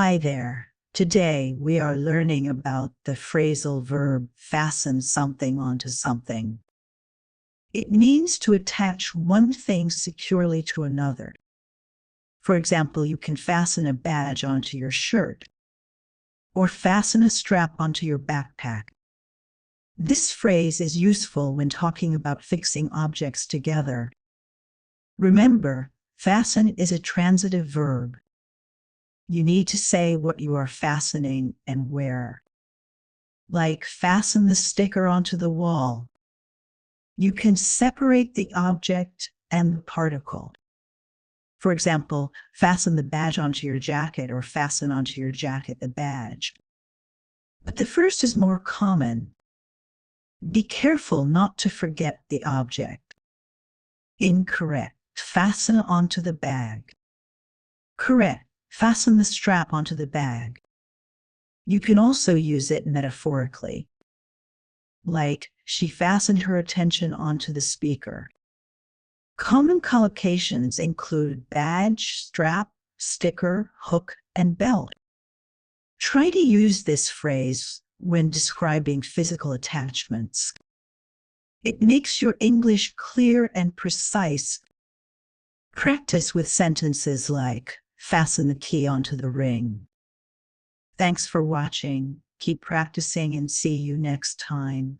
Hi there. Today we are learning about the phrasal verb fasten something onto something. It means to attach one thing securely to another. For example, you can fasten a badge onto your shirt or fasten a strap onto your backpack. This phrase is useful when talking about fixing objects together. Remember, fasten is a transitive verb. You need to say what you are fastening and where. Like fasten the sticker onto the wall. You can separate the object and the particle. For example, fasten the badge onto your jacket or fasten onto your jacket the badge. But the first is more common. Be careful not to forget the object. Incorrect. Fasten onto the bag. Correct. Fasten the strap onto the bag. You can also use it metaphorically. Like, she fastened her attention onto the speaker. Common collocations include badge, strap, sticker, hook, and belt. Try to use this phrase when describing physical attachments. It makes your English clear and precise. Practice with sentences like, fasten the key onto the ring. Thanks for watching. Keep practicing and see you next time.